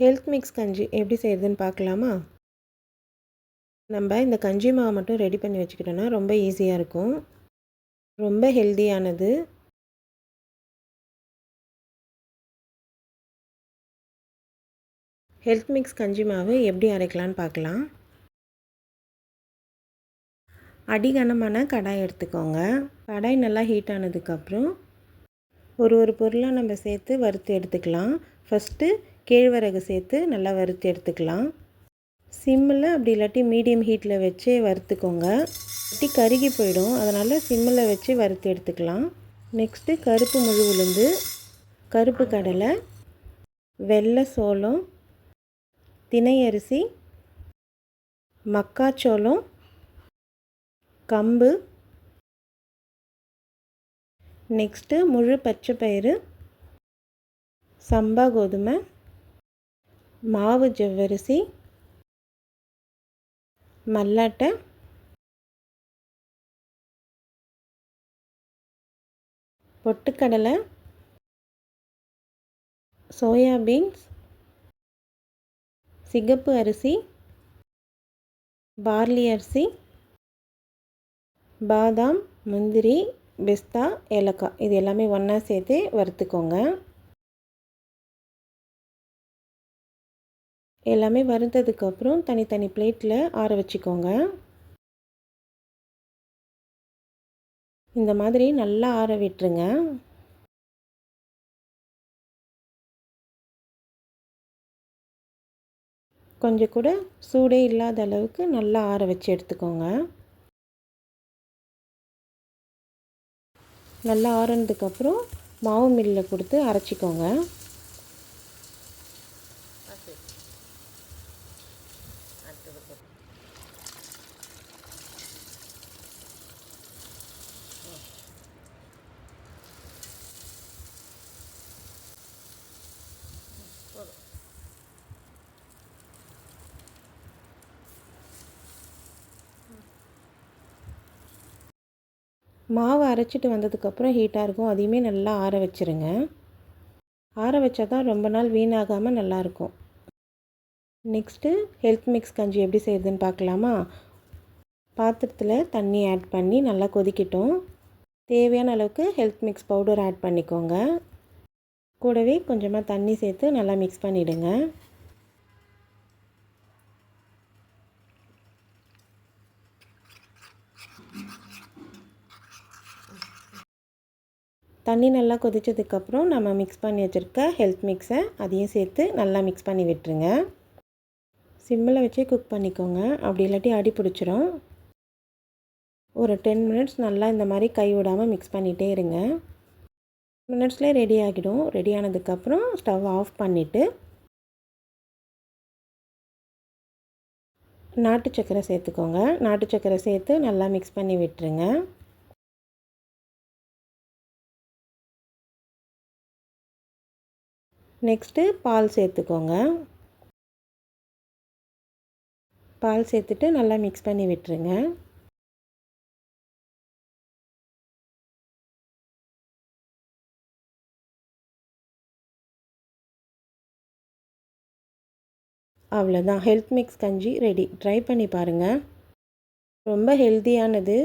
Health mix கஞ்சி எப்படி செய்கிறதுன்னு பார்க்கலாமா? நம்ம இந்த கஞ்சி மாவு மட்டும் ரெடி பண்ணி வச்சுக்கிட்டோன்னா ரொம்ப ஈஸியாக இருக்கும். ரொம்ப ஹெல்தியானது. ஹெல்த் மிக்ஸ் கஞ்சி மாவு எப்படி அரைக்கலான்னு பார்க்கலாம். அடிகனமான கடாய் எடுத்துக்கோங்க. கடாய் நல்லா ஹீட் ஆனதுக்கப்புறம் ஒரு பொருளாக நம்ம சேர்த்து வறுத்து எடுத்துக்கலாம். ஃபஸ்ட்டு கேழ்வரகு சேர்த்து நல்லா வறுத்து எடுத்துக்கலாம். சிம்மில் அப்படி இல்லாட்டி மீடியம் ஹீட்டில் வச்சு வறுத்துக்கோங்க. இல்லாட்டி கருகி போயிடும். அதனால் சிம்மில் வச்சு வறுத்து எடுத்துக்கலாம். நெக்ஸ்ட்டு கருப்பு முழு உளுந்து, கருப்பு கடலை, வெள்ளை சோளம், தினை அரிசி, மக்காச்சோளம், கம்பு, நெக்ஸ்ட்டு முழு பச்சை பயிறு, சம்பா கோதுமை, மாவு ஜவ்வரிசி, மல்லாட்டை, பொட்டுக்கடலை, சோயா பீன்ஸ், சிகப்பு அரிசி, பார்லி அரிசி, பாதாம், முந்திரி, பிஸ்தா, ஏலக்காய் இது எல்லாமே ஒன்றா சேர்த்து வறுத்துக்கோங்க. எல்லாமே வறுத்ததுக்கப்புறம் தனித்தனி பிளேட்டில் ஆற வச்சுக்கோங்க. இந்த மாதிரி நல்லா ஆற விட்டுருங்க. கொஞ்சம் கூட சூடே இல்லாத அளவுக்கு நல்லா ஆற வச்சு எடுத்துக்கோங்க. நல்லா ஆறுனதுக்கப்புறம் மாவு மில்லில் கொடுத்து அரைச்சிக்கோங்க. மாவு அரைச்சிட்டு வந்ததுக்கப்புறம் ஹீட்டாக இருக்கும். அதையுமே நல்லா ஆற வச்சுருங்க. ஆற வச்சா தான் ரொம்ப நாள் வீணாகாமல் நல்லாயிருக்கும். நெக்ஸ்ட்டு ஹெல்த் மிக்ஸ் கஞ்சி எப்படி செய்கிறதுன்னு பார்க்கலாமா? பாத்திரத்தில் தண்ணி ஆட் பண்ணி நல்லா கொதிக்கட்டும். தேவையான அளவுக்கு ஹெல்த் மிக்ஸ் பவுடர் ஆட் பண்ணிக்கோங்க. கூடவே கொஞ்சமாக தண்ணி சேர்த்து நல்லா மிக்ஸ் பண்ணிவிடுங்க. தண்ணி நல்லா கொதித்ததுக்கப்புறம் நம்ம மிக்ஸ் பண்ணி வச்சுருக்க ஹெல்த் மிக்ஸை அதையும் சேர்த்து நல்லா மிக்ஸ் பண்ணி விட்டுருங்க. சிம்மில் வச்சே குக் பண்ணிக்கோங்க. அப்படி இல்லாட்டி அடி பிடிச்சிரும். ஒரு 10 மினிட்ஸ் நல்லா இந்த மாதிரி கை விடாமல் மிக்ஸ் பண்ணிகிட்டே இருங்க. மினிட்ஸ்லேயே ரெடி ஆகிடும். ரெடி ஆனதுக்கப்புறம் ஸ்டவ் ஆஃப் பண்ணிவிட்டு நாட்டு சர்க்கரை சேர்த்துக்கோங்க. நாட்டு சர்க்கரை சேர்த்து நல்லா மிக்ஸ் பண்ணி விட்டுருங்க. நெக்ஸ்ட்டு பால் சேர்த்துக்கோங்க. பால் சேர்த்துட்டு நல்லா மிக்ஸ் பண்ணி விட்டுருங்க. அவ்வளோதான், ஹெல்த் மிக்ஸ் கஞ்சி ரெடி. ட்ரை பண்ணி பாருங்கள். ரொம்ப ஹெல்த்தியானது.